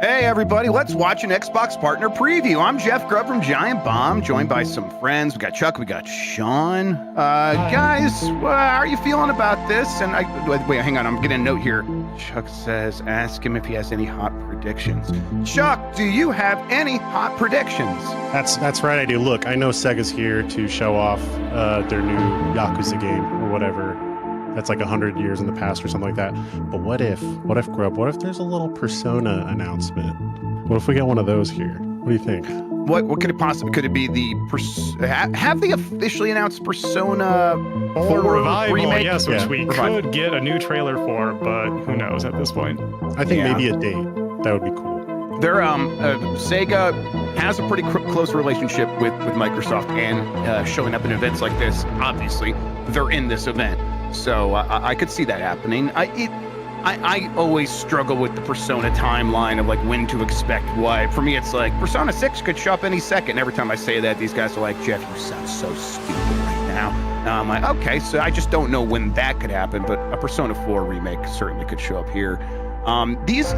Hey everybody, let's watch an Xbox partner preview. I'm Jeff Grubb from Giant Bomb, joined by some friends. We got Chuck, we got Sean. Guys, how are you feeling about this? And wait, hang on, I'm getting a note here. Chuck says, ask him if he has any hot predictions. Chuck, do you have any hot predictions? That's right, I do. Look, I know Sega's here to show off their new Yakuza game or whatever. That's like 100 years in the past or something like that. But what if Grub, what if there's a little Persona announcement? What if we get one of those here? What do you think? What could it possibly, could it be the, have they officially announced Persona 4 Revival, remake? yes, which we Revival. could get a new trailer for, but who knows at this point. I think maybe a date. That would be cool. They're, Sega has a pretty close relationship with Microsoft, and showing up in events like this, obviously, they're in this event. So I could see that happening. I always struggle with the Persona timeline of like when to expect what. For me, it's like Persona 6 could show up any second. Every time I say that, these guys are like, Jeff, you sound so stupid right now. And I'm like, okay, so I just don't know when that could happen, but a Persona 4 remake certainly could show up here. These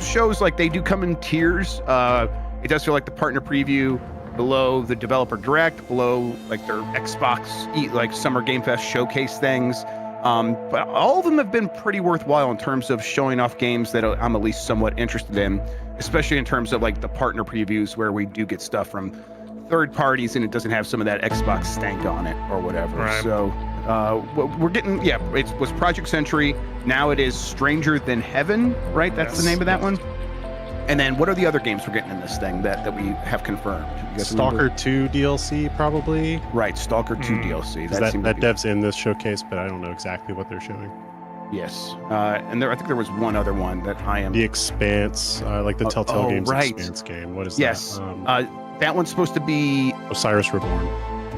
shows, like, they do come in tiers. It does feel like the partner preview below the developer direct, below like their Xbox like Summer Game Fest showcase things. But all of them have been pretty worthwhile in terms of showing off games that I'm at least somewhat interested in, especially in terms of like the partner previews where we do get stuff from third parties and it doesn't have some of that Xbox stank on it or whatever. Right. So we're getting, it was Project Century. Now it is Stranger Than Heaven, right? That's the name of that one. And then what are the other games we're getting in this thing that we have confirmed? You guys Stalker remember? 2 DLC, probably. Right, Stalker 2 DLC. That dev's in this showcase, but I don't know exactly what they're showing. Yes. And I think there was one other one that I am... The Expanse, like the Telltale Games right. Expanse game. What is yes. that? That one's supposed to be... Osiris Reborn.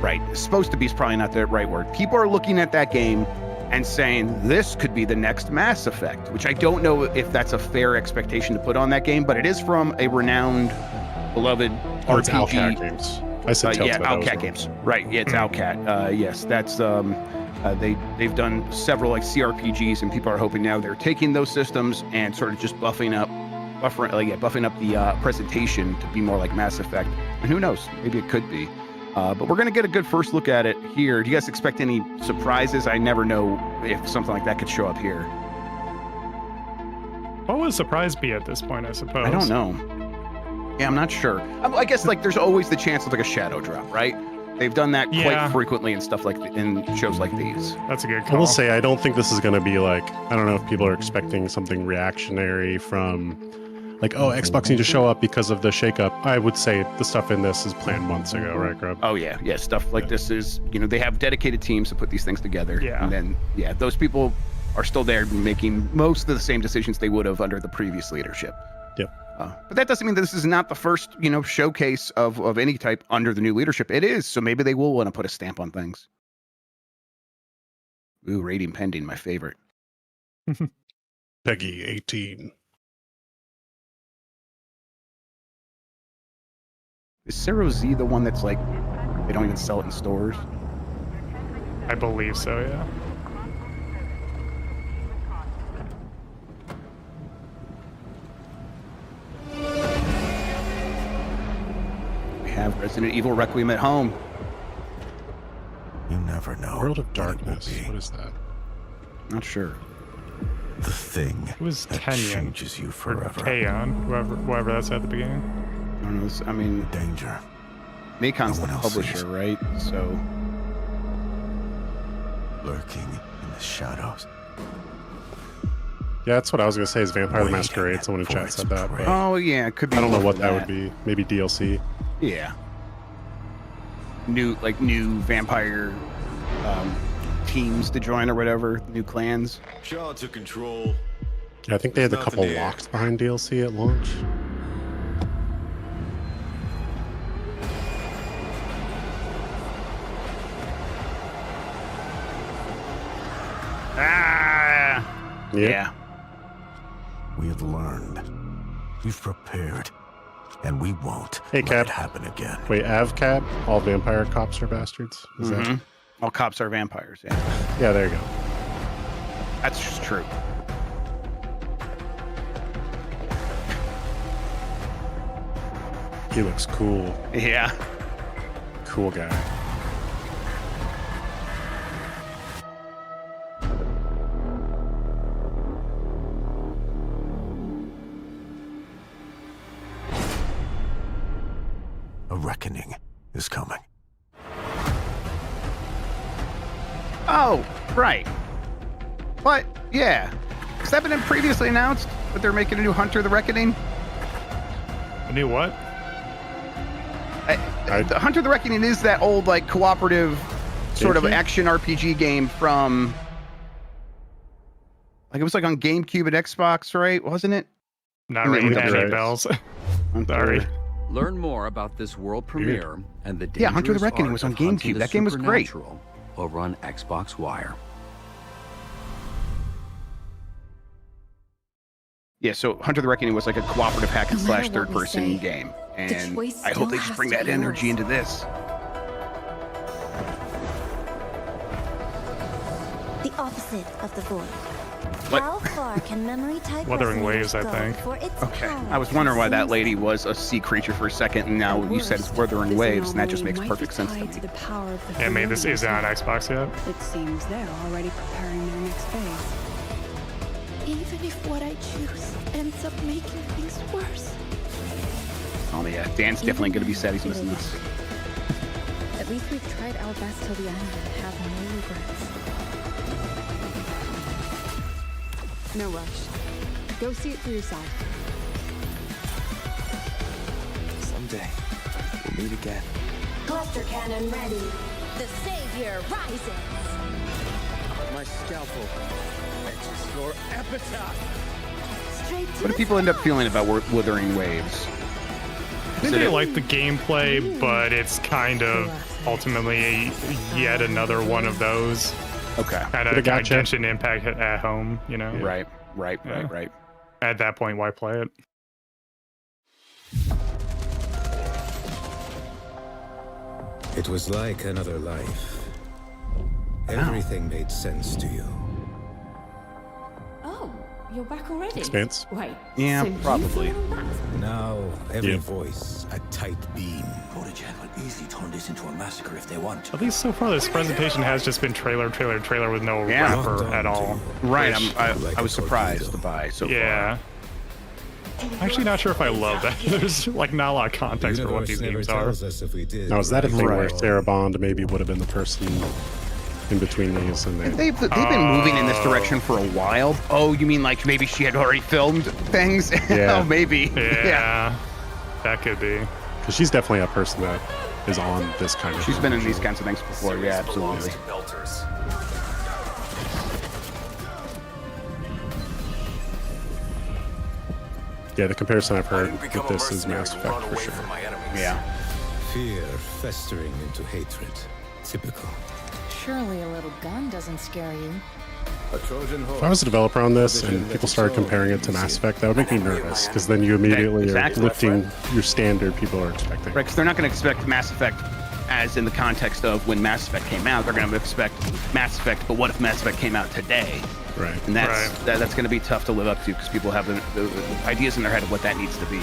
Right. Supposed to be is probably not the right word. People are looking at that game and saying this could be the next Mass Effect, which I don't know if that's a fair expectation to put on that game, but it is from a renowned, beloved RPG. It's Owlcat Games. I said Telltale. Owlcat Games. Right. Yeah, it's Owlcat. Yes, that's they've done several like CRPGs, and people are hoping now they're taking those systems and sort of just buffing up the presentation to be more like Mass Effect. And who knows? Maybe it could be. But we're going to get a good first look at it here. Do you guys expect any surprises? I never know if something like that could show up here. What would a surprise be at this point, I suppose? I don't know. Yeah, I'm not sure. I guess like there's always the chance of like a shadow drop, right? They've done that quite frequently and stuff like in shows like these. That's a good call. I will say, I don't think this is going to be like, I don't know if people are expecting something reactionary from like, oh, Xbox needs to show up because of the shakeup. I would say the stuff in this is planned months ago, right, Grub? Oh, yeah. Yeah, stuff like this is, they have dedicated teams to put these things together. Yeah. And then, those people are still there making most of the same decisions they would have under the previous leadership. Yep. But that doesn't mean that this is not the first, showcase of any type under the new leadership. It is, so maybe they will want to put a stamp on things. Ooh, rating pending, my favorite. Peggy 18. Is Zero Z the one that's like, they don't even sell it in stores? I believe so, yeah. We have Resident Evil Requiem at home. You never know. World of Darkness. What is that? Not sure. The thing It was that Kenyon. changes you Or forever. Kaon, whoever that's at the beginning. I don't know. I mean, Danger. Macon's No the one else publisher, sees. right? So, Lurking in the shadows. Yeah, that's what I was going to say is Vampire the Waiting Masquerade. Someone in for chat its said that. prey. But oh yeah, it could be. I don't know more what for that would be. Maybe DLC. Yeah. New vampire teams to join or whatever, new clans. Shaw took control. Yeah, I think they had a There's couple nothing there. locks behind DLC at launch. Ah. Yep. Yeah. We have learned. We've prepared. And we won't Hey, let Cap. it happen again. Wait, AvCab? All vampire cops are bastards? Is that? All cops are vampires. Yeah, Yeah, there you go. that's just true. He looks cool. Yeah. Cool guy. A reckoning is coming. Oh, right. But, yeah. Has that been previously announced that they're making a new Hunter the Reckoning? A new what? The Hunter the Reckoning is that old, like, cooperative sort of GameCube? action RPG game from... Like, it was, like, on GameCube and Xbox, right? Wasn't it? Not I mean, ringing look at any it. bells. I'm Sorry. Learn more about this world premiere and the Yeah, Hunter the dangerous Reckoning art was on of hunting GameCube. the That game was great. supernatural over on Xbox Wire. Yeah, so Hunter the Reckoning was like a cooperative hack and No slash matter what we third-person say, game. And choice I hope they still just has bring to that be energy yours. into this. The opposite of the void. What? How far can memory type Wuthering Waves, I go think. before its Okay, power I was wondering why that consumes lady them? was a sea creature for a second, and now you said it's Wuthering Waves, and that just makes perfect sense to me. The power of the Yeah, maybe this isn't on Xbox yet. It seems they're already preparing their next phase. Even if what I choose ends up making things worse. Oh yeah, Dan's definitely going to be sad he's missing this. At least we've tried our best till the end and have no regrets. No rush. Go see it for yourself. Someday, we'll meet again. Cluster cannon ready. The savior rises. My scalpel etches your epitaph. Straight to What do the people end up sky. feeling about Wuthering Waves? I think Is they it- like the gameplay, but it's kind of ultimately yet another one of those Okay. kind Could've of gotcha. Genshin Impact at home, you know? Right, right, Yeah. right, right. At that point, why play it? It was like another life. Everything made sense to you. Oh, you're back already? Expanse. Wait. Yeah, so you probably. feel that? Now, every Yeah. voice, a tight beam. Protegen will easily turn this into a massacre if they want. At least so far, this presentation has just been trailer with no Yeah. wrapper at all. Right, Which- I was surprised by so Yeah. Actually, not sure if I love that. There's like not a lot of context for what these games are. Us if we did. Now, is that a thing where Right. Sarah Bond maybe would have been the person in between these and far. they... They've been moving in this direction for a while. Oh, you mean like maybe she had already filmed things? Yeah. Oh, maybe. Yeah, that could be. Because she's definitely a person that is on this kind of She's thing. been in these kinds of things before. Yeah, absolutely. Belters. Yeah, the comparison I've heard with this is Mass Effect for sure. Yeah. Fear festering into hatred. Typical. Surely a little gun doesn't scare you. A Trojan horse. If I was a developer on this and people started comparing it to Mass Effect, that would make me nervous because then you immediately Exactly. are lifting your standard people are expecting. Right, because they're not going to expect Mass Effect as in the context of when Mass Effect came out. They're going to expect Mass Effect, but what if Mass Effect came out today? Right. And that's Right. that's going to be tough to live up to because people have the ideas in their head of what that needs to be.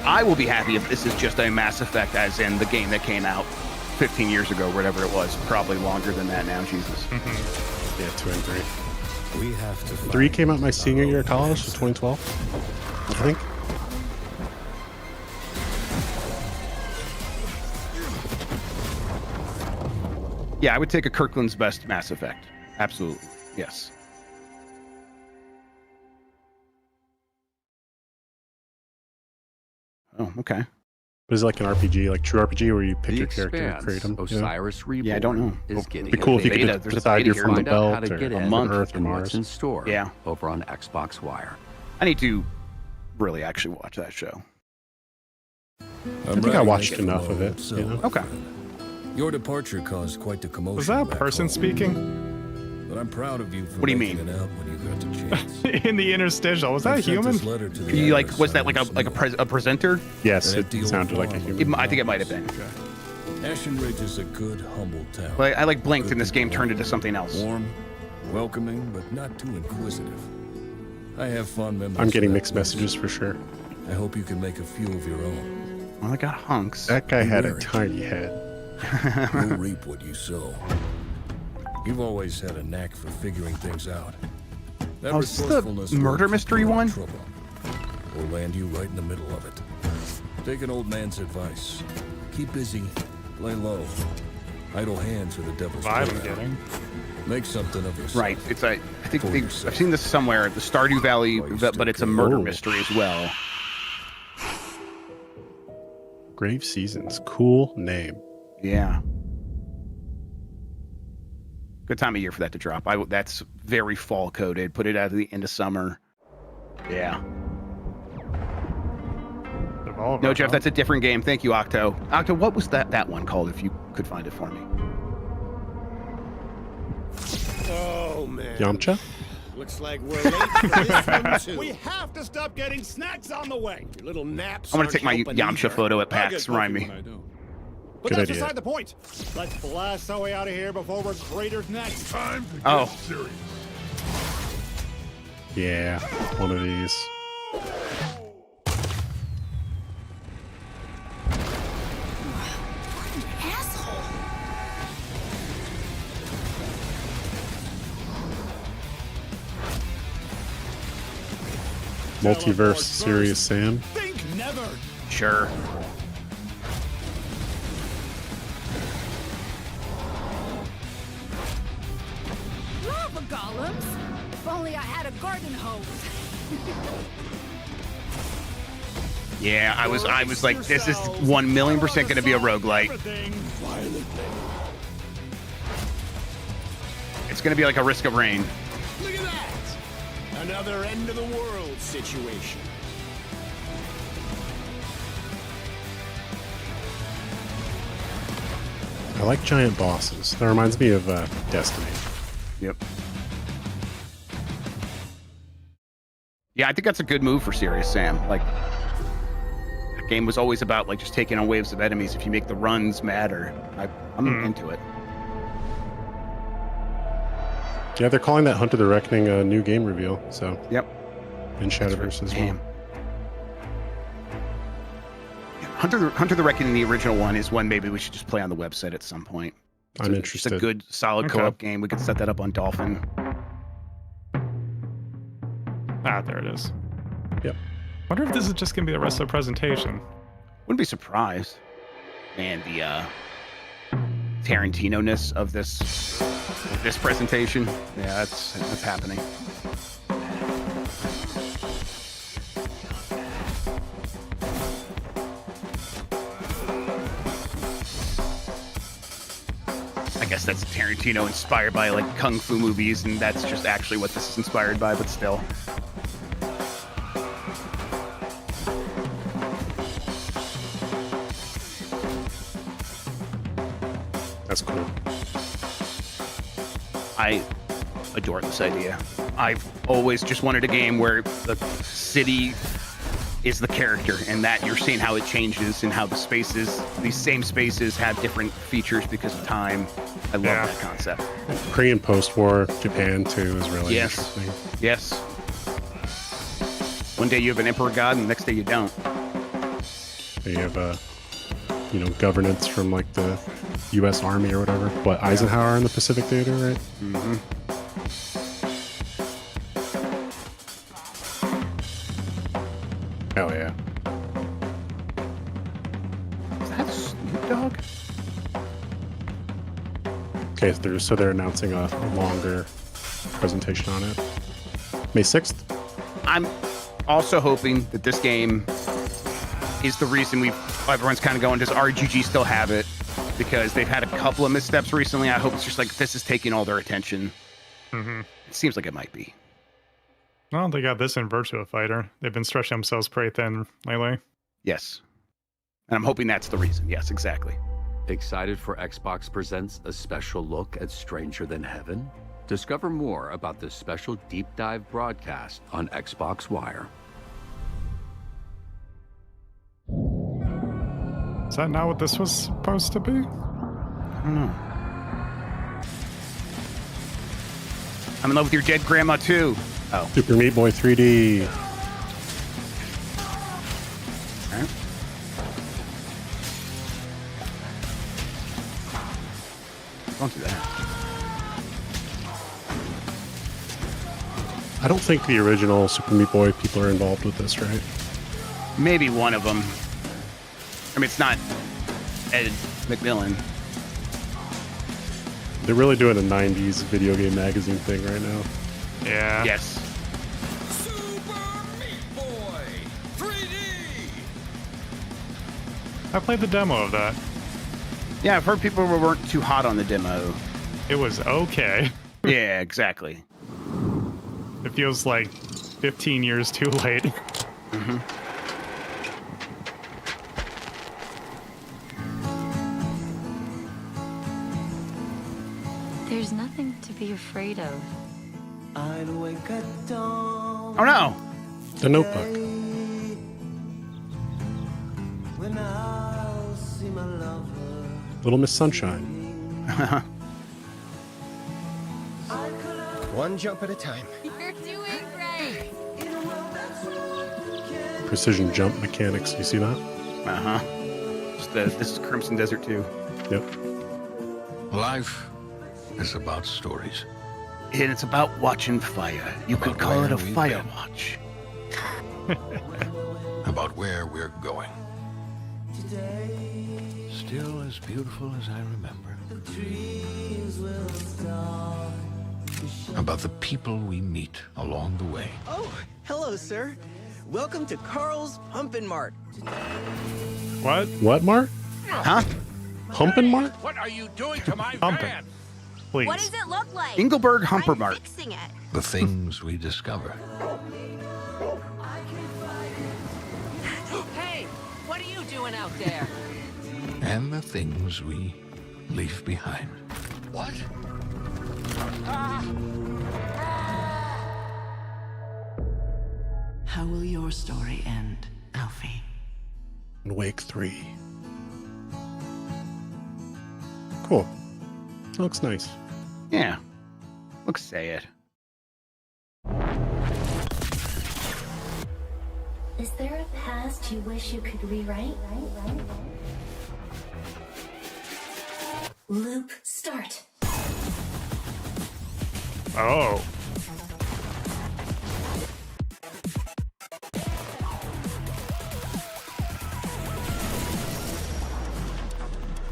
I will be happy if this is just a Mass Effect as in the game that came out 15 years ago, whatever it was. Probably longer than that now, Jesus. Yeah, 2 and 3. We have to. 3 came out my senior year of college, so 2012, I think. Yeah, I would take a Kirkland's best Mass Effect. Absolutely. Yes. Oh, okay. But is it like an RPG, like true RPG, where you pick The your character and Expanse, create them? Osiris Reborn Yeah, I don't know. is Well, getting It'd be cool if you beta. could There's a decide beta you're here. from the Find out how belt to or get a in month Earth or and what's in Mars. store Yeah. over on Xbox Wire. I need to really actually watch that show. I think I watched enough of it. You know? Okay. Your departure caused quite the commotion. Was that a back person home. speaking? But I'm proud of you for What do you making mean? it out when you got the chance. In the interstitial, was that I sent human? this letter to the You like Iris was that like a Science a presenter? Yes, That it deal sounded like a farm. human. I think it might have been. Ashen Ridge is a good, humble town. But I like blinked and this game turned into something else. Warm, welcoming, but not too inquisitive. I have fond memories. I'm getting of that mixed place. messages for sure. I hope you can make a few of your own. Well, I got hunks. That guy had a Weird. tiny head. You'll reap what you sow. You've always had a knack for figuring things out. That Oh, is this the resourcefulness will murder keep mystery you out of one? Trouble, or land you right in the middle of it. Take an old man's advice. Keep busy, lay low. Idle hands are the devil's Vibe I'm playground. getting. Make something of yourself. Right. It's I think For I've yourself. seen this somewhere. The Stardew Valley, While you but still it's a can. murder Oh. mystery as well. Grave Seasons. Cool name. Yeah. Good time of year for that to drop. That's very fall coded. Put it out at the end of summer. Yeah. Devolver, No, Jeff, huh? that's a different game. Thank you, Octo. Octo, what was that one called? If you could find it for me. Oh, man. Yamcha? Looks like we're late for this one, too. We have to stop getting snacks on the way. Your little naps I'm gonna aren't take my helping Yamcha either. photo at I get PAX. Remind coffee me. when I don't. But Good that's idea. beside the point. Let's blast our way out of here before we're graders next. Time to Oh. serious. Yeah, one of these. Asshole. Multiverse Serious Sam. Think never. Sure. Lava golems. If only I had a garden hose. Yeah, I was like, this is 1,000,000% gonna be a roguelite. Everything violently. It's gonna be like a Risk of Rain. Look at that! Another end of the world situation. I like giant bosses. That reminds me of Destiny. Yep. Yeah, I think that's a good move for Serious Sam. Like, the game was always about like just taking on waves of enemies. If you make the runs matter, I'm into it. Yeah, they're calling that Hunter the Reckoning a new game reveal. So Yep. in Shadowverse as well. Damn. Hunter the Reckoning, the original one, is one maybe we should just play on the website at some point. I'm It's just a interested. good, solid Okay. co-op game. We could set that up on Dolphin. Ah, there it is. Yep. Wonder if this is just gonna be the rest of the presentation. Wouldn't be surprised. Man, the Tarantino-ness of this presentation. Yeah, that's happening. I guess that's Tarantino inspired by like kung fu movies, and that's just actually what this is inspired by, but still. That's cool. I adore this idea. I've always just wanted a game where the city is the character, and that you're seeing how it changes and how the spaces, these same spaces, have different features because of time. I love Yeah. that concept. Pre and post-war Japan too is really Yes. interesting. Yes. One day you have an emperor god, and the next day you don't. They have governance from like the U.S. Army or whatever. What, Eisenhower in the Pacific Theater, right? Mm-hmm. Hell yeah. Is that Snoop Dogg? Okay, so they're announcing a longer presentation on it. May 6th? I'm also hoping that this game is the reason everyone's kind of going, does RGG still have it? Because they've had a couple of missteps recently. I hope it's just like this is taking all their attention. Mm-hmm. It seems like it might be. Well, they got this in Virtua Fighter. They've been stretching themselves pretty thin lately. Yes. And I'm hoping that's the reason. Yes, exactly. Excited for Xbox Presents a special look at Stranger Than Heaven? Discover more about this special deep dive broadcast on Xbox Wire. Is that not what this was supposed to be? I don't know. I'm in love with your dead grandma too. Oh. Super Meat Boy 3D. All right. Don't do that. I don't think the original Super Meat Boy people are involved with this, right? Maybe one of them. I mean, it's not Ed McMillan. They're really doing a 90s video game magazine thing right now. Yeah. Yes. I played the demo of that. Yeah, I've heard people weren't too hot on the demo. It was okay. Yeah, exactly. It feels like 15 years too late. Mm-hmm. There's nothing to be afraid of. Oh no! The Notebook. Little Miss Sunshine. One jump at a time. You're doing great. Precision jump mechanics. You see that? Uh-huh. This is Crimson Desert too. Yep. Life is about stories. And it's about watching fire. You could About call it where a we've fire been. watch. About where we're going. Still as beautiful as I remember. About the people we meet along the way. Oh, hello, sir. Welcome to Carl's Pumpin' Mart. What? What, Mark? Huh? Humpin' Mark? What are you doing to my Pumping. van? Please. What does it look like? Engelberg I'm Humpermart. fixing it. The things we discover. Hey, what are you doing out there? And the things we leave behind. What? How will your story end, Alfie? And Wake 3. Cool. Looks nice. Yeah. Look, say it. Is there a past you wish you could rewrite? Loop start. Oh.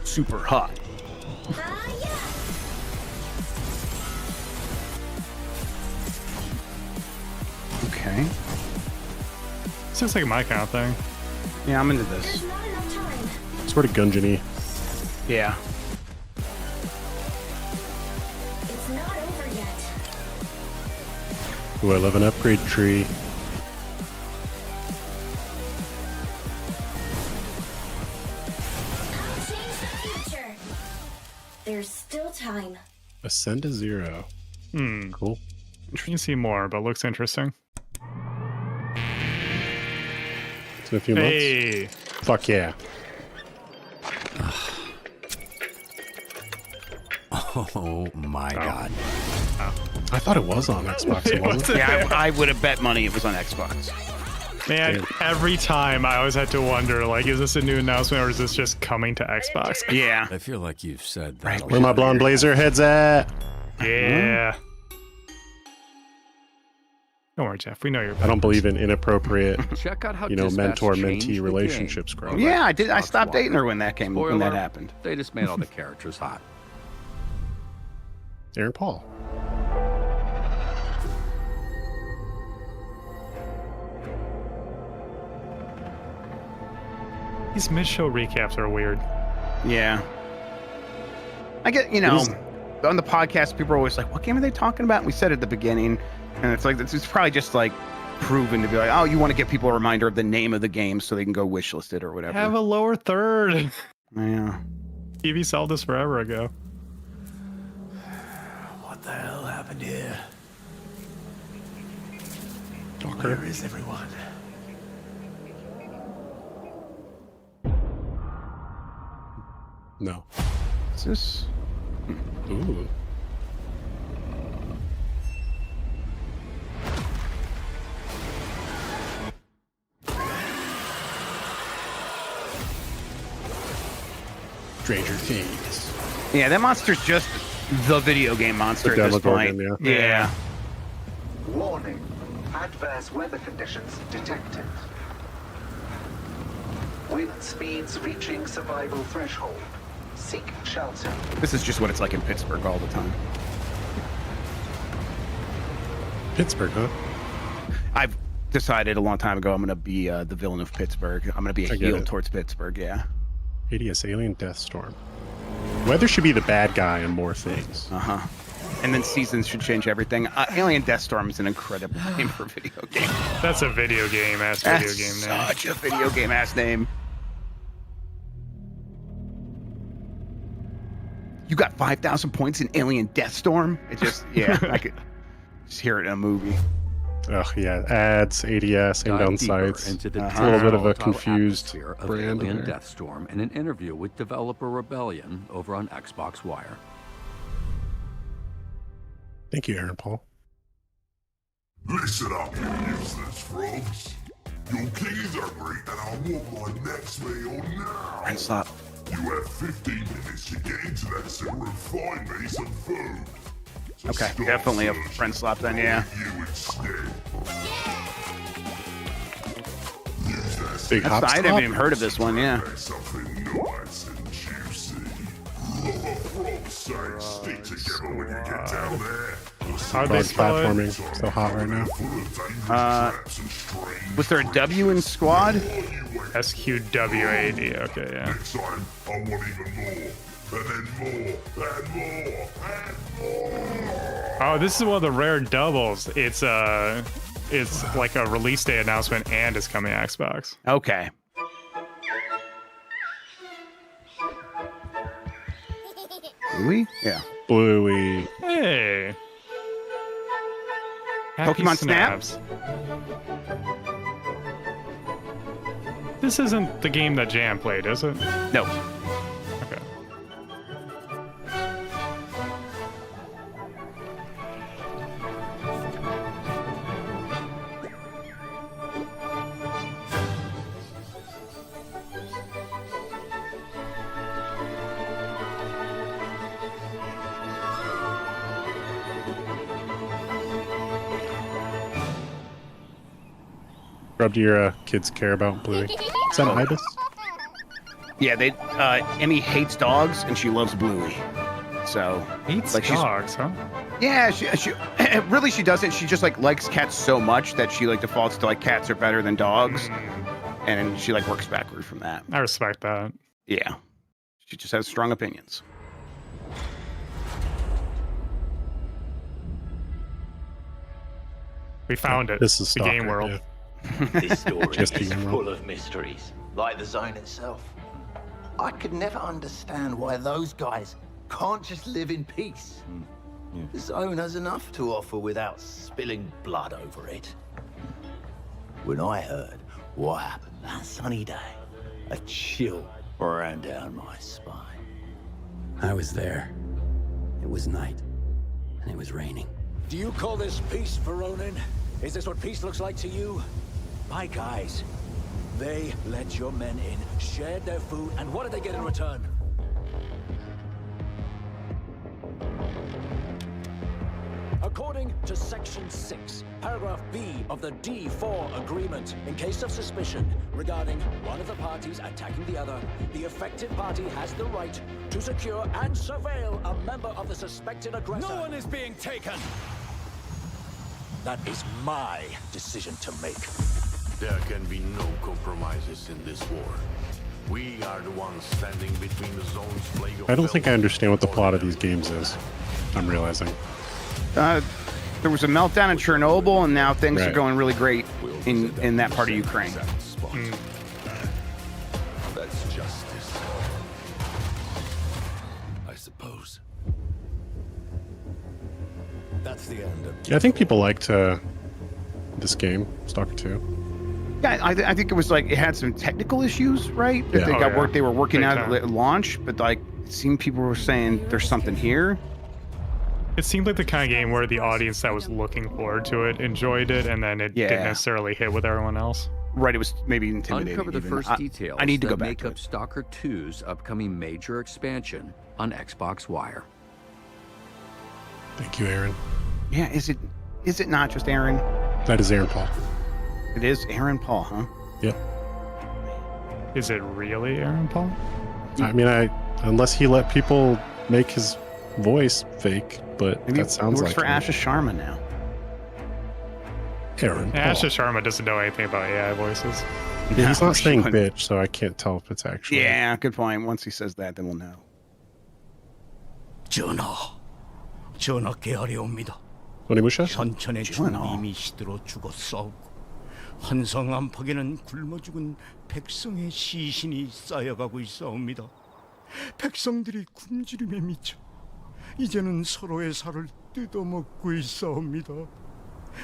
Super hot. Okay. This looks like my kind of thing. Yeah, I'm into this. Sort of Gungeon-y. Yeah. It's not over yet. Ooh, I love an upgrade tree. I'll change the future. There's still time. Ascend to 0. Hmm. Cool. You can see more, but looks interesting. It's in a few months. Hey. Fuck yeah. Oh my God. I thought it was on Xbox. It wasn't. Yeah, I would have bet money it was on Xbox. Man, every time I always had to wonder, like, is this a new announcement or is this just coming to Xbox? Yeah. I feel like you've said that. Where my blonde blazer heads at? Yeah. Don't worry, Jeff. We know you're. I don't believe in inappropriate, Check out how mentor-mentee relationships, Greg. Yeah, I did. I stopped dating her when that Spoiler, happened. They just made all the characters hot. Aaron Paul. These mid-show recaps are weird. Yeah. I get, on the podcast, people are always like, what game are they talking about? And we said at the beginning, and it's like, it's probably just like proven to be like, oh, you want to give people a reminder of the name of the game so they can go wishlist it or whatever. Have a lower third. Yeah. TV sold this forever ago. What the hell happened here? Docker. Where is everyone? No. Is this? Ooh. Stranger Things. Yeah, that monster's just the video game monster The at this point. Demogorgon, Yeah. Warning. Adverse weather conditions detected. Wind speeds reaching survival threshold. Seek shelter. This is just what it's like in Pittsburgh all the time. Pittsburgh, huh? I've decided a long time ago I'm going to be the villain of Pittsburgh. I'm going to be a heel towards Pittsburgh, yeah. Hideous alien death storm. Weather should be the bad guy in more things. Uh-huh. And then seasons should change everything. Alien Death Storm is an incredible name for a video game. That's a video game ass video game name. Such a video game ass name. You got 5,000 points in Alien Death Storm? It just, yeah, I could just hear it in a movie. Oh yeah, ads, ADS, inbound sites. Into the It's a little bit of a volatile confused atmosphere of brand. Alien there. Death Storm in an interview with developer Rebellion over on Xbox Wire. Thank you, Aaron Paul. Listen up, you useless frogs. Your king is hungry, and I want my next meal now. And stop. You have 15 minutes to get into that sewer and find me some food. So Okay, start definitely a searching friend slap then, yeah. You instead. Use that Big hop I haven't stop. even heard of this one, yeah. something nice and juicy. Frog saying stick together when you get down there. How'd they Frog spell it? platforming. So hot right now. Was there a W in squad? SQWAD. Okay, yeah. Next time, I want even more. And then more. And more. And more. Oh, this is one of the rare doubles. It's like a release day announcement and it's coming to Xbox. Okay. Bluey? Yeah. Bluey. Hey. Happy Pokemon Snap? Snaps. This isn't the game that Jam played, is it? No. Okay. Rob, do your kids care about Bluey? Is that an ibis? Yeah, Emmy hates dogs and she loves Bluey. So Hates like dogs, huh? Yeah, she really she doesn't. She just like likes cats so much that she like defaults to like cats are better than dogs, and she like works backward from that. I respect that. Yeah, she just has strong opinions. We found it. This is the Stalker, game world. yeah. This story Just is the game full of mysteries, like the zone itself. I could never understand why those guys can't just live in peace. The zone has enough to offer without spilling blood over it. When I heard what happened that sunny day, a chill ran down my spine. I was there. It was night, and it was raining. Do you call this peace, Veronin? Is this what peace looks like to you? My guys, they let your men in, shared their food, and what did they get in return? According to Section 6, Paragraph B of the D4 Agreement, in case of suspicion regarding one of the parties attacking the other, the affected party has the right to secure and surveil a member of the suspected aggressor. No one is being taken! That is my decision to make. There can be no compromises in this war. We are the ones standing between the zone's plague of I don't think I understand what the plot of these games is. I'm realizing. There was a meltdown in Chernobyl, and now things are going really great in that part of Ukraine. That's justice, I suppose. That's the end of Yeah, I think people liked this game, Stalker 2. Yeah, I think it was like it had some technical issues, right? That Yeah. they Oh, got yeah. work. They were working Big out time. at launch, but like it seemed people were saying there's something here. It seemed like the kind of game where the audience that was looking forward to it enjoyed it, and then it Yeah. didn't necessarily hit with everyone else. Right, it was maybe intimidating. Uncover the even. first details I need to that go back make to up it. Stalker 2's upcoming major expansion on Xbox Wire. Thank you, Aaron. Yeah, is it not just Aaron? That is Aaron Paul. It is Aaron Paul, huh? Yep. Is it really Aaron Paul? I mean, unless he let people make his voice fake, but Maybe that sounds he works like for Asha Sharma now. Aaron Paul. Asha Sharma doesn't know anything about AI voices. Yeah, he's No, not saying she bitch, so I can't tell if it's actually. Yeah, good point. Once he says that, then we'll know. 전하께 아뢰옵니다. Onimusha? 현천의 주님이 시들어 죽었사오고 한성 안팎에는 굶어 죽은 백성의 시신이 쌓여가고 있사옵니다. 백성들이 굶주림에 미쳐 이제는 서로의 살을 뜯어먹고 있사옵니다.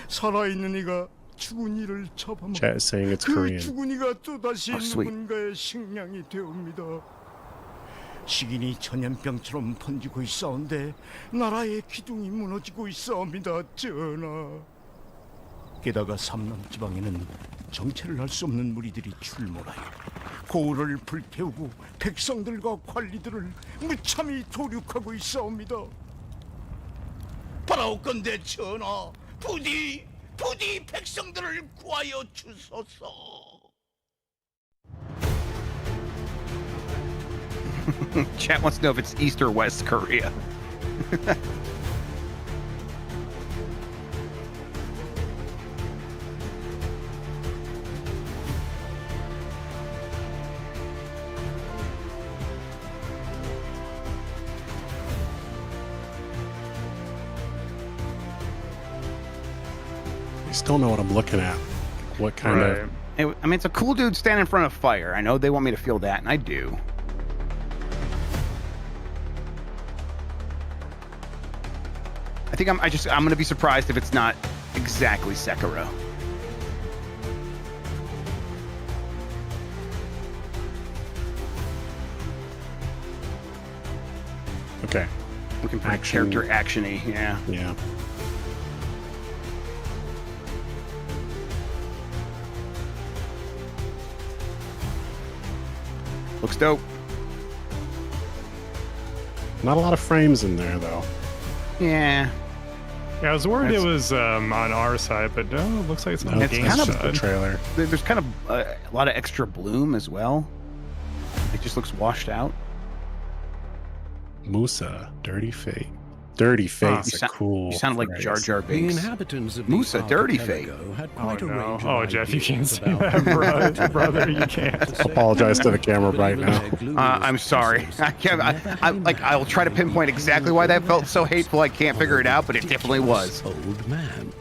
살아있는 이가 죽은 이를 잡아먹고 Chat is saying it's 그 Korean. 죽은 이가 또다시 sweet. 누군가의 식량이 되옵니다. 식인이 전염병처럼 번지고 있사온데 나라의 기둥이 무너지고 있사옵니다, 전하. 게다가 삼남 지방에는 정체를 알 수 없는 무리들이 출몰하여 고을을 불태우고 백성들과 관리들을 무참히 도륙하고 있사옵니다. 바라옵건대 전하, 부디 백성들을 구하여 주소서. Chat wants to know if it's East or West Korea. I still don't know what I'm looking at. What kind of. I mean, it's a cool dude standing in front of fire. I know they want me to feel that, and I do. I think I'm gonna be surprised if it's not exactly Sekiro. Okay. Looking for Action. character action-y, yeah. Yeah. Looks dope. Not a lot of frames in there, though. Yeah. Yeah, I was worried it was on our side, but no, it looks like it's on the It's game kind of side. The trailer. There's kind of a lot of extra bloom as well. It just looks washed out. Musa, Dirty Fate. Dirty Fate's a cool. You sound like phrase. Jar Jar The Binks. inhabitants of Musa, the Dirty Fate. archipelago had Oh, quite a no. range of Oh, Jeff, you can't ideas say about that, brother, you can't. I'll apologize to the camera right now. I'm sorry. I can't. I'll try to pinpoint exactly why that felt so hateful. I can't figure it out, but it definitely was. Old man.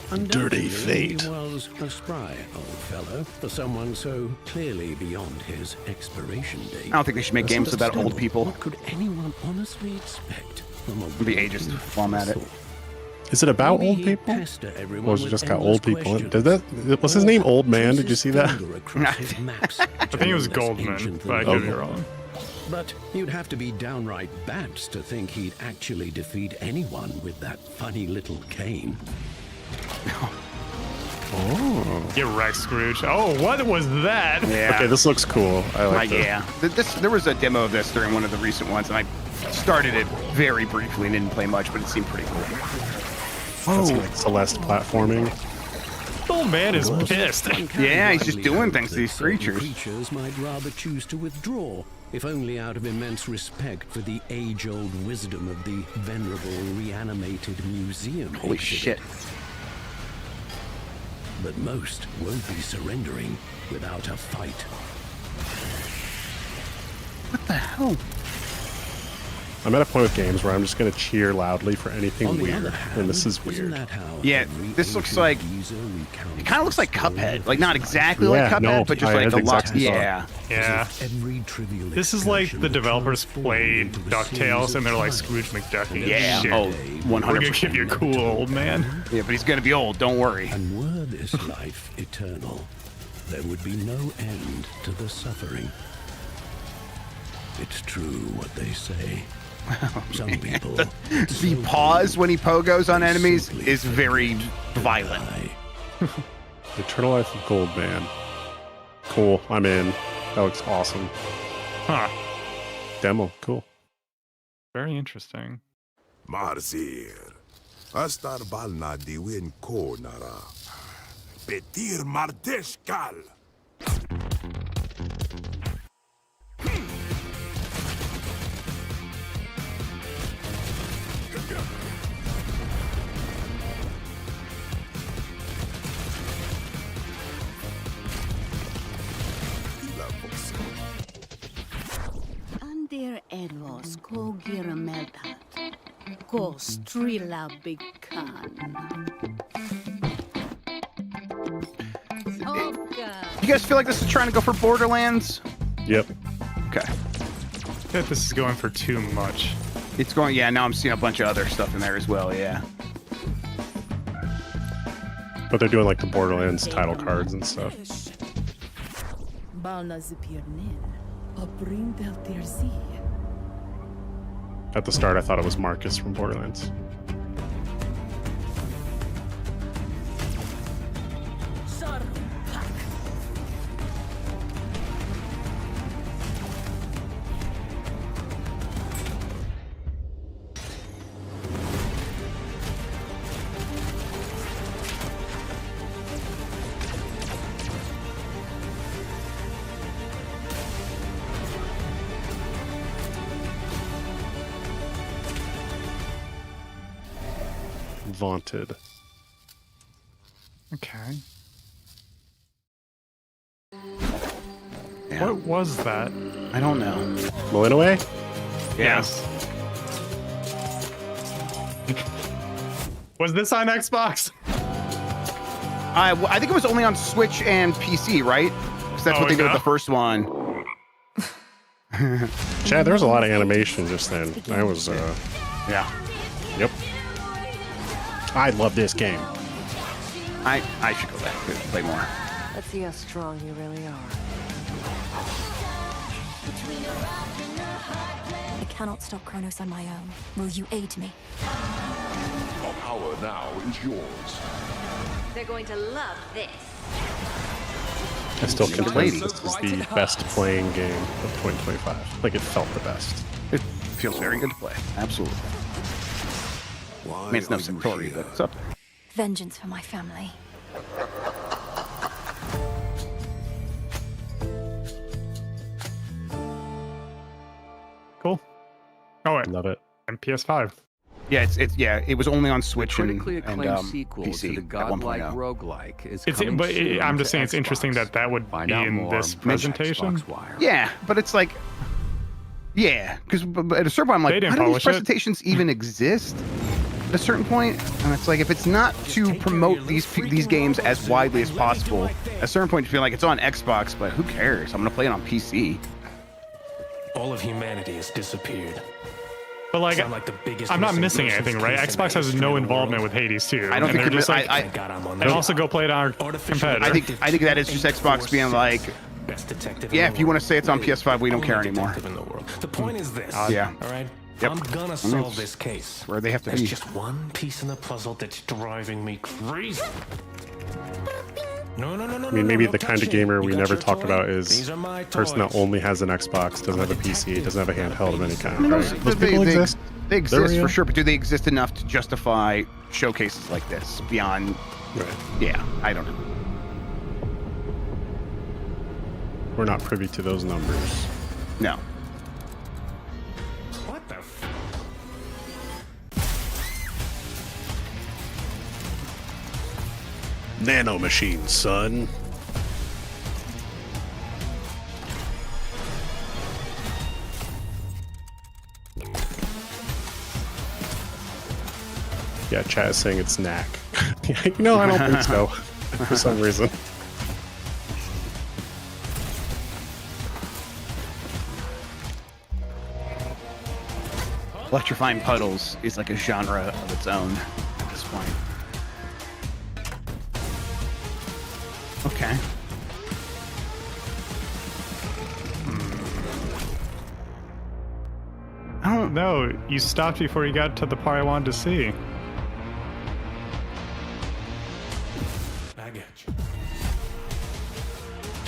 Dirty Undoubtedly, Fate. He was a spry old fellow for someone so clearly beyond his expiration date. I don't think they should make games about old people. What could anyone honestly expect from a Be ageist while I'm at it. Is it about old people? Or is it just got old people in it? Did that? Was his name Old Man? Did you see that? I think it was Goldman, but I could be wrong. But you'd have to be downright bats to think he'd actually defeat anyone with that funny little cane. Oh. Get wrecked, Scrooge. Oh, what was that? Yeah. Okay, this looks cool. I like this. Yeah. There was a demo of this during one of the recent ones, and I started it very briefly and didn't play much, but it seemed pretty cool. That's like Celeste platforming. Old man is pissed. Yeah, he's just doing things to these creatures. Creatures might rather choose to withdraw, if only out of immense respect for the age-old wisdom of the venerable reanimated museum. Holy exhibit. shit. But most won't be surrendering without a fight. What the hell? I'm at a point with games where I'm just going to cheer loudly for anything weird, and this is weird. Yeah, this looks like it kind of looks like Cuphead, like not exactly like Cuphead, no, but just I like had a lot. exactly Yeah, Yeah. This is like the developers played DuckTales and they're like Scrooge McDuck. and Yeah. shit. Oh, 100%. We're gonna give you a cool old man. Yeah, but he's gonna be old. Don't worry. And were this life eternal, there would be no end to the suffering. It's true what they say. Some people. The pause when he pogos on enemies is very violent. Eternal Life of Goldman. Cool. I'm in. That looks awesome. Huh. Demo. Cool. Very interesting. Marzir. Astar balna diwin ko nara. Petir mardeshkal. Andir Edvos ko girameltat. Ko strila bikan. Oh, God. You guys feel like this is trying to go for Borderlands? Yep. Okay. I feel like this is going for too much. It's going, yeah, now I'm seeing a bunch of other stuff in there as well, yeah. But they're doing like the Borderlands title cards and stuff. At the start, I thought it was Marcus from Borderlands. Vaunted. Okay. Yeah. What was that? I don't know. Blowing away? Yes. Was this on Xbox? I think it was only on Switch and PC, right? Because that's what they did with the first one. Chad, there was a lot of animation just then. I was, yeah. Yep. I love this game. I should go back to play more. Let's see how strong you really are. I cannot stop Kronos on my own. Will you aid me? Our power now is yours. They're going to love this. I still contend this is the best playing game of 2025. Like, it felt the best. It feels very good to play. Absolutely. I mean, it's no Satori, but it's up there. Vengeance for my family. Cool. Oh, wait. Love it. And PS5. Yeah, it was only on Switch Critically and acclaimed sequel PC to the godlike at 1.0. roguelike is It's, coming but soon I'm to just saying it's Xbox. interesting that would Find be out in more this on presentation. Xbox Wire. Yeah, but it's like, yeah, because at a certain point, I'm like, They didn't how do these publish it. presentations even exist? At a certain point, and it's like, if it's not to promote these games as widely as possible, at a certain point you feel like it's on Xbox, but who cares? I'm gonna play it on PC. All of humanity has disappeared. But like, Sound like the biggest I'm not missing missing anything, right? piece in Xbox the has history no of the involvement world. with Hades too. I don't and think they're just like, on and also go play it on our competitor. I think that is just Xbox being like, Best detective yeah, in if the you want world. to say it's on PS5, we don't Only care anymore. detective in the world. The point is this. Yeah. All right. Yep. I'm gonna mean, solve it's this case. where they have to There's be. just one piece in the puzzle that's driving me crazy. No. I mean, maybe the kind of gamer we never talk about is person that only has an Xbox, doesn't have a PC, doesn't have a handheld of any kind. Right? Those people exist. They exist real. for sure, but do they exist enough to justify showcases like this beyond? Right. Yeah, I don't know. We're not privy to those numbers. No. What the f? Nano machines, son. Yeah, chat is saying it's knack. No, I don't think so. For some reason. Electrifying puddles is like a genre of its own at this point. Okay. I don't know. You stopped before you got to the part I wanted to see. baggage.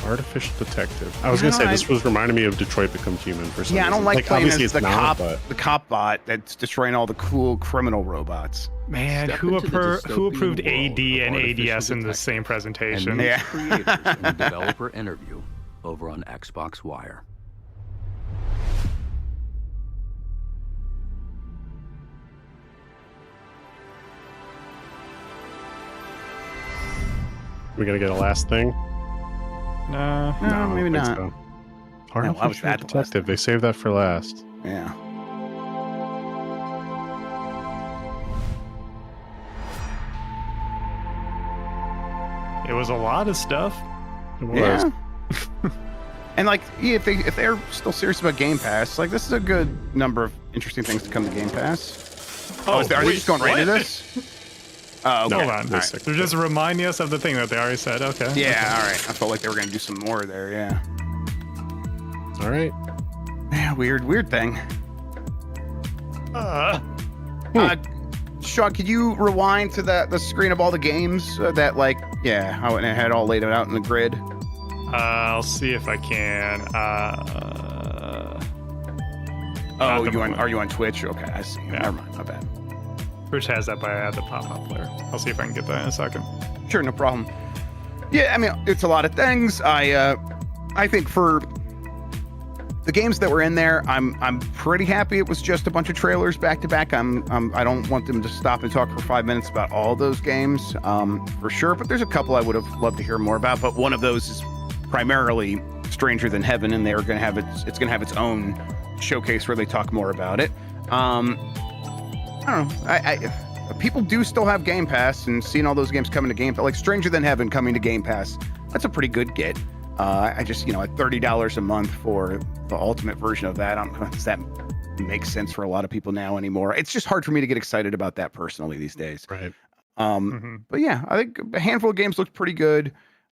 Artificial detective. I was gonna say this was reminding me of Detroit Become Human for some reason. I don't like playing obviously as it's not, the cop bot that's destroying all the cool criminal robots. Man, who approved AD and ADS in the same presentation? And meet creators in the developer interview over on Xbox Wire. We're gonna get a last thing. No, maybe not. So. No, I was Artificial at the last detective. They saved that for last. Yeah. It was a lot of stuff. It was. Yeah. And like, if they're still serious about Game Pass, like this is a good number of interesting things to come to Game Pass. Are they just going right into this? Okay. Hold on. All right. They're just reminding us of the thing that they already said. Okay. Yeah, all right. I felt like they were going to do some more there, yeah. All right. Yeah, weird thing. Sean, could you rewind to the screen of all the games that, like, how it had all laid out in the grid? I'll see if I can. Are you on Twitch? Okay, I see. Yeah. Never mind, my bad. Twitch has that, but I add the pop-up there. I'll see if I can get that in a second. Sure, no problem. Yeah, I mean, it's a lot of things. I think for the games that were in there, I'm pretty happy it was just a bunch of trailers back to back. I don't want them to stop and talk for 5 minutes about all those games, for sure. But there's a couple I would have loved to hear more about. But one of those is primarily Stranger Than Heaven, and they're going to have it's going to have its own showcase where they talk more about it. I don't know. People do still have Game Pass, and seeing all those games coming to Game Pass, like Stranger Than Heaven coming to Game Pass, that's a pretty good get. I just, at $30 a month for the ultimate version of that, does that make sense for a lot of people now anymore? It's just hard for me to get excited about that personally these days. Right. But yeah, I think a handful of games looked pretty good.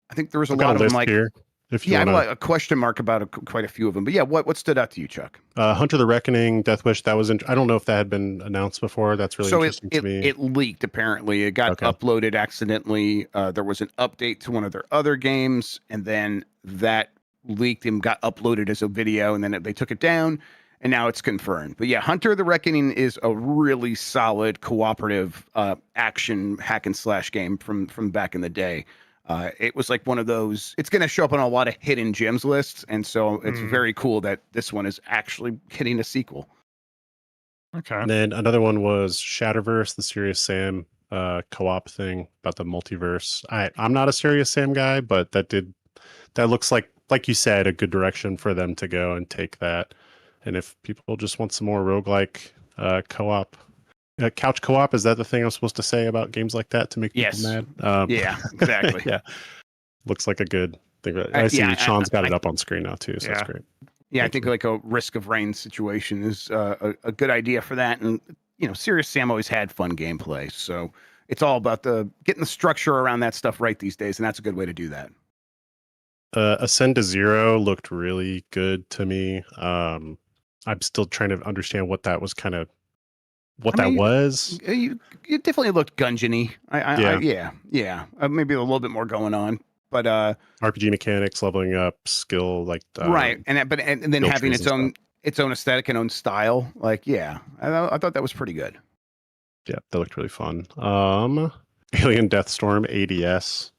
I think there was a lot of them like here, if you I have wanna... a question mark about quite a few of them. But yeah, what stood out to you, Chuck? Hunter the Reckoning, Death Wish. That was I don't know if that had been announced before. That's really interesting to me. It leaked apparently. It got uploaded accidentally. There was an update to one of their other games, and then that leaked and got uploaded as a video, and then they took it down, and now it's confirmed. But yeah, Hunter the Reckoning is a really solid cooperative action hack and slash game from back in the day. It was like one of those, it's going to show up on a lot of hidden gems lists. And so it's very cool that this one is actually getting a sequel. Okay. And then another one was Shatterverse, the Serious Sam co-op thing about the multiverse. I'm not a Serious Sam guy, but that looks like you said, a good direction for them to go and take that. And if people just want some more roguelike co-op, couch co-op, is that the thing I'm supposed to say about games like that to make people mad? Yeah, exactly. Yeah, looks like a good thing. I see Sean's got it up on screen now too, so that's great. Yeah, I think like a Risk of Rain situation is a good idea for that. And Serious Sam always had fun gameplay, so it's all about getting the structure around that stuff right these days, and that's a good way to do that. Ascend to Zero looked really good to me. I'm still trying to understand what that was that was. You definitely looked Gungeon-y. Yeah. Maybe a little bit more going on, but RPG mechanics, leveling up, skill, like right, and then having its own aesthetic and own style. Like, yeah, I thought that was pretty good. Yeah, that looked really fun. Alien Deathstorm ADS.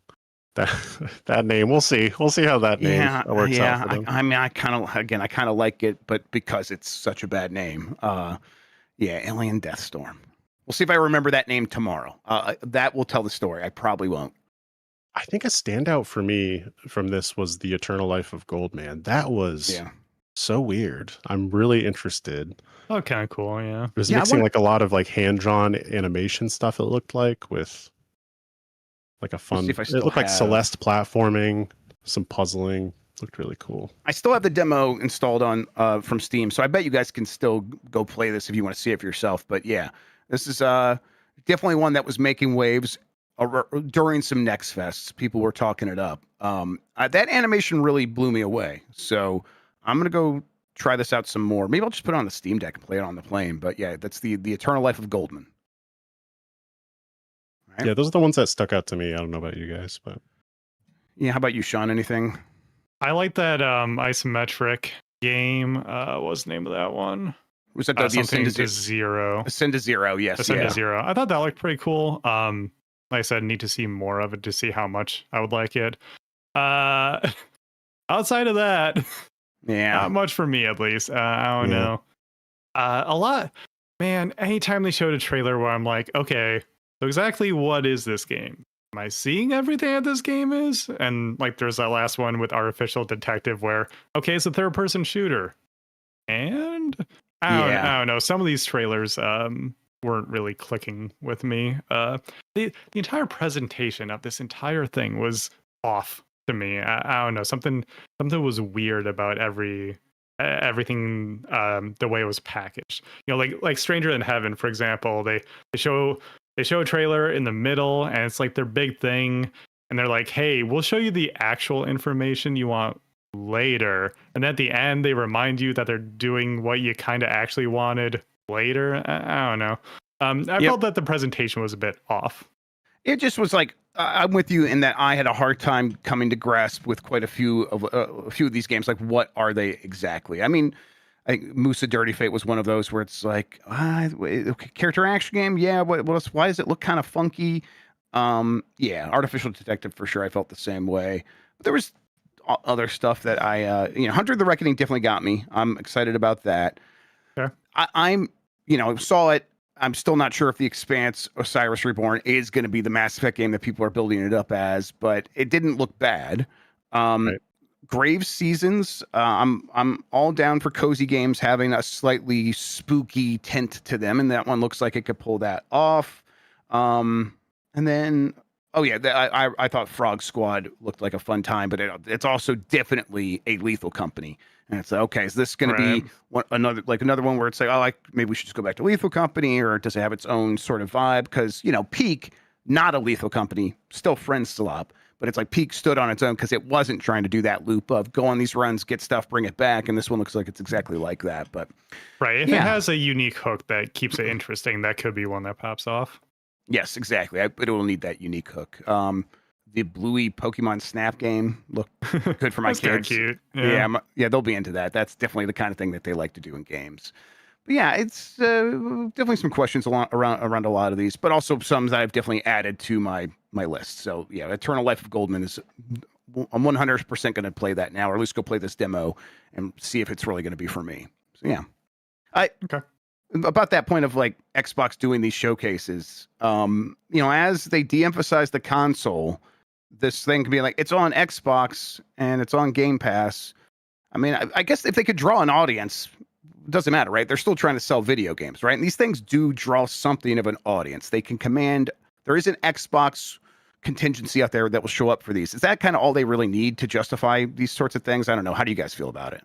That name, we'll see how that name works out for them. I kind of like it, but because it's such a bad name. Alien Deathstorm. We'll see if I remember that name tomorrow. That will tell the story. I probably won't. I think a standout for me from this was The Eternal Life of Goldman. That was so weird. I'm really interested. Oh, kind of cool, yeah. It was mixing like a lot of like hand-drawn animation stuff, it looked like, with like a fun... It looked like Celeste platforming, some puzzling. Looked really cool. I still have the demo installed on from Steam, so I bet you guys can still go play this if you want to see it for yourself. But yeah, this is definitely one that was making waves during some Next Fests. People were talking it up. That animation really blew me away. So I'm gonna go try this out some more. Maybe I'll just put it on the Steam Deck and play it on the plane. But yeah, that's the Eternal Life of Goldman. Yeah, those are the ones that stuck out to me. I don't know about you guys, but yeah. How about you, Sean? Anything? I like that isometric game. What was the name of that one? Was that the something Ascend to Zero? Ascend to Zero, yes. Ascend yeah. to Zero. I thought that looked pretty cool. Like I said, need to see more of it to see how much I would like it. Outside of that, yeah, not much for me at least. I don't know. A lot, man. Anytime they showed a trailer where I'm like, okay, so exactly what is this game? Am I seeing everything that this game is? And like, there's that last one with Artificial Detective where, okay, it's a third-person shooter, and I don't know. Some of these trailers weren't really clicking with me. The entire presentation of this entire thing was off to me. I don't know. Something was weird about everything, the way it was packaged. You know, like Stranger Than Heaven, for example. They show a trailer in the middle, and it's like their big thing, and they're like, "Hey, we'll show you the actual information you want later," and at the end they remind you that they're doing what you kind of actually wanted later. I don't know. I felt that the presentation was a bit off. It just was like, I'm with you in that I had a hard time coming to grasp with quite a few of these games. Like, what are they exactly? I mean, I think Musa Dirty Fate was one of those where it's like, okay, character action game, yeah. What else? Why does it look kind of funky? Yeah, Artificial Detective for sure. I felt the same way. But there was other stuff that Hunter of the Reckoning definitely got me. I'm excited about that. Yeah. I'm saw it. I'm still not sure if The Expanse Osiris Reborn is going to be the Mass Effect game that people are building it up as, but it didn't look bad. Grave Seasons, I'm all down for cozy games having a slightly spooky tint to them, and that one looks like it could pull that off. And then, I thought Frog Squad looked like a fun time, but it's also definitely a Lethal Company. And it's like, okay, is this going to be another one where it's like, maybe we should just go back to Lethal Company, or does it have its own sort of vibe? Because, Peak, not a Lethal Company, still Friends still up, but it's like Peak stood on its own because it wasn't trying to do that loop of go on these runs, get stuff, bring it back. And this one looks like it's exactly like that. But if it has a unique hook that keeps it interesting, that could be one that pops off. Yes, exactly. It will need that unique hook. The Bluey Pokemon Snap game looked good for my kids. Cute. Yeah, they'll be into that. That's definitely the kind of thing that they like to do in games. But yeah, it's definitely some questions around a lot of these, but also some that I've definitely added to my list. So yeah, Eternal Life of Goldman is. I'm 100% going to play that now, or at least go play this demo and see if it's really going to be for me. So yeah, about that point of like Xbox doing these showcases, as they de-emphasize the console, this thing can be like, it's on Xbox and it's on Game Pass. I mean, I guess if they could draw an audience, it doesn't matter, right? They're still trying to sell video games, right? And these things do draw something of an audience. They can command, there is an Xbox contingency out there that will show up for these. Is that kind of all they really need to justify these sorts of things? I don't know. How do you guys feel about it?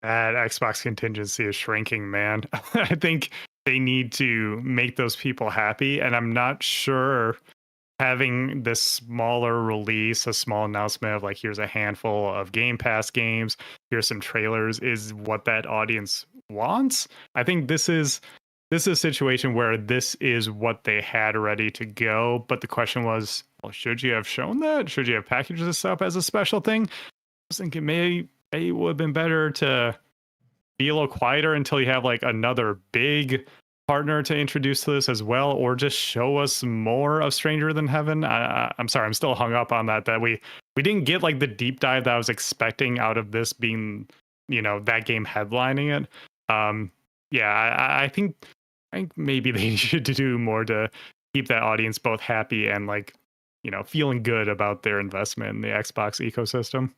That Xbox contingency is shrinking, man. I think they need to make those people happy. And I'm not sure having this smaller release, a small announcement of like, here's a handful of Game Pass games, here's some trailers, is what that audience wants. I think this is a situation where this is what they had ready to go. But the question was, well, should you have shown that? Should you have packaged this up as a special thing? I was thinking maybe it would have been better to be a little quieter until you have like another big partner to introduce to this as well, or just show us more of Stranger Than Heaven. I'm sorry, I'm still hung up on that we didn't get like the deep dive that I was expecting out of this being, that game headlining it. I think maybe they should do more to keep that audience both happy and like, feeling good about their investment in the Xbox ecosystem.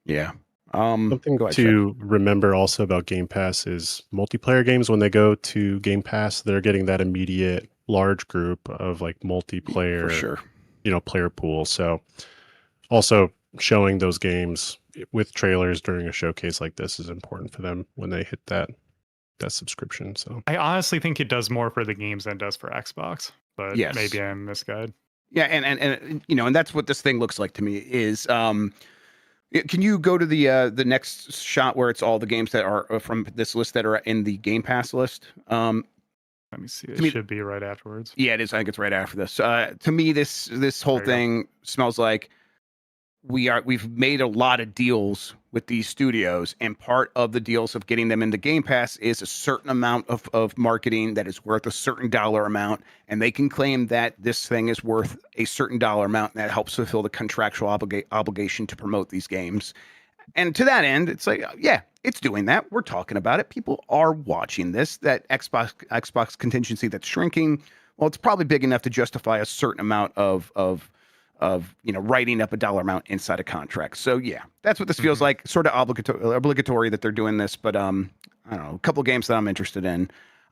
Yeah. Something to remember also about Game Pass is multiplayer games. When they go to Game Pass, they're getting that immediate large group of like multiplayer, for sure, player pool. So also showing those games with trailers during a showcase like this is important for them when they hit that subscription. So I honestly think it does more for the games than it does for Xbox, but maybe I'm misguided. Yeah, and that's what this thing looks like to me is. Can you go to the next shot where it's all the games that are from this list that are in the Game Pass list? Let me see. To It me- should be right afterwards. Yeah, it is. I think it's right after this. To me, this whole There you go. thing smells like we've made a lot of deals with these studios, and part of the deals of getting them into Game Pass is a certain amount of marketing that is worth a certain dollar amount, and they can claim that this thing is worth a certain dollar amount, and that helps fulfill the contractual obligation to promote these games. And to that end, it's like, yeah, it's doing that. We're talking about it. People are watching this. That Xbox contingency that's shrinking. Well, it's probably big enough to justify a certain amount of writing up a dollar amount inside a contract. So yeah, that's what this feels like. Sort of obligatory that they're doing this. But I don't know, a couple of games that I'm interested in.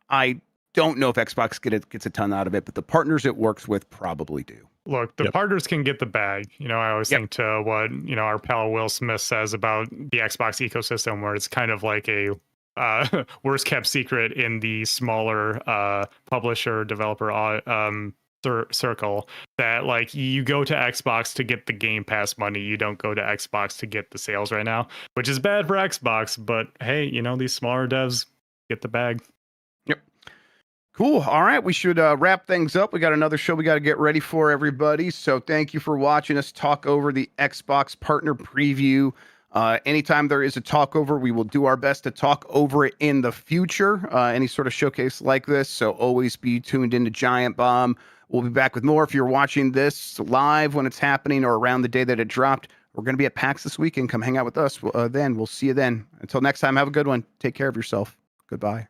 I don't know if Xbox gets a ton out of it, but the partners it works with probably do. Look, the partners can get the bag. I always think to what, our pal Will Smith says about the Xbox ecosystem, where it's kind of like a worst kept secret in the smaller publisher developer circle, that like you go to Xbox to get the Game Pass money. You don't go to Xbox to get the sales right now, which is bad for Xbox. But hey, these smaller devs get the bag. Cool. All right. We should wrap things up. We got another show we got to get ready for, everybody. So thank you for watching us talk over the Xbox partner preview. Anytime there is a talk over, we will do our best to talk over it in the future. Any sort of showcase like this. So always be tuned into Giant Bomb. We'll be back with more. If you're watching this live when it's happening or around the day that it dropped, we're going to be at PAX this weekend. Come hang out with us. Then we'll see you then. Until next time, have a good one. Take care of yourself. Goodbye.